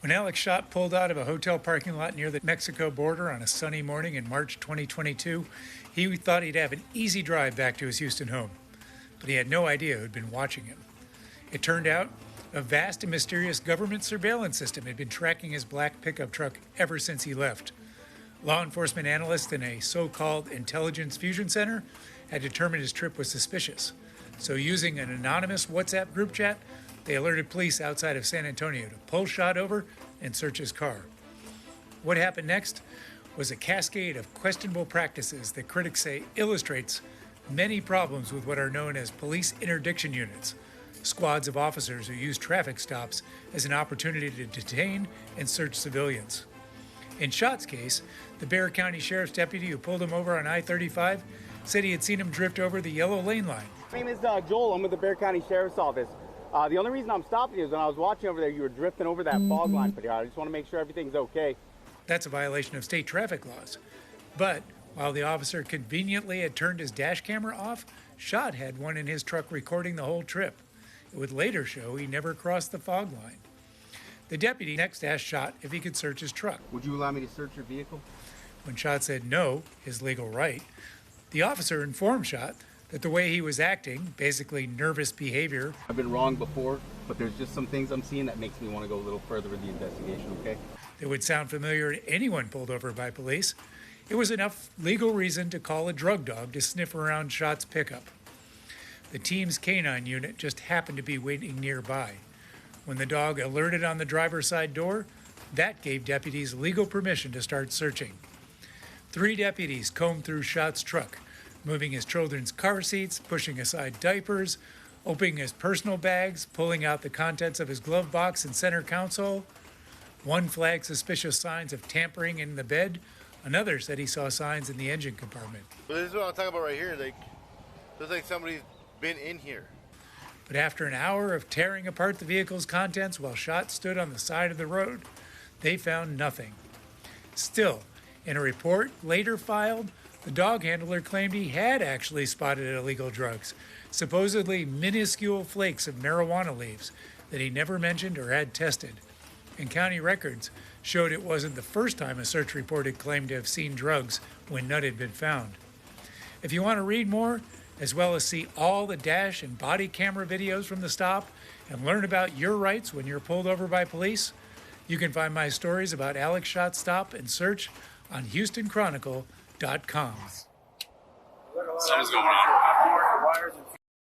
When Alek Schott pulled out of a hotel parking lot near the Mexico border on a sunny morning in March 2022, he thought he'd have an easy drive back to his Houston home. But he had no idea who'd been watching him. It turned out a vast and mysterious government surveillance system had been tracking his black pickup truck ever since he left. Law enforcement analysts in a so-called intelligence fusion center had determined his trip was suspicious. So using an anonymous WhatsApp group chat, they alerted police outside of San Antonio to pull Schott over and search his car. What happened next was a cascade of questionable practices that critics say illustrates many problems with what are known as police interdiction units, squads of officers who use traffic stops as an opportunity to detain and search civilians. In Schott's case, the Bexar County Sheriff's deputy who pulled him over on I-35 said he had seen him drift over the yellow lane line. My name is Joel. I'm with the Bexar County Sheriff's Office. The only reason I'm stopping you is when I was watching over there, you were drifting over that fog line pretty hard. I just want to make sure everything's okay. That's a violation of state traffic laws. But while the officer conveniently had turned his dash camera off, Schott had one in his truck recording the whole trip. It would later show he never crossed the fog line. The deputy next asked Schott if he could search his truck. Would you allow me to search your vehicle? When Schott said no, his legal right, the officer informed Schott that the way he was acting, basically nervous behavior. I've been wrong before, but there's just some things I'm seeing that makes me want to go a little further with the investigation, okay? That would sound familiar to anyone pulled over by police. It was enough legal reason to call a drug dog to sniff around Schott's pickup. The team's canine unit just happened to be waiting nearby. When the dog alerted on the driver's side door, that gave deputies legal permission to start searching. 3 deputies combed through Schott's truck, moving his children's car seats, pushing aside diapers, opening his personal bags, pulling out the contents of his glove box and center console. One flagged suspicious signs of tampering in the bed. Another said he saw signs in the engine compartment. But this is what I'm talking about right here. Looks like somebody's been in here. But after an hour of tearing apart the vehicle's contents while Schott stood on the side of the road, they found nothing. Still, in a report later filed, the dog handler claimed he had actually spotted illegal drugs, supposedly minuscule flakes of marijuana leaves that he never mentioned or had tested. And county records showed it wasn't the first time a search report had claimed to have seen drugs when none had been found. If you want to read more, as well as see all the dash and body camera videos from the stop and learn about your rights when you're pulled over by police, you can find my stories about Alek Schott's stop and search on HoustonChronicle.com. Something's going on.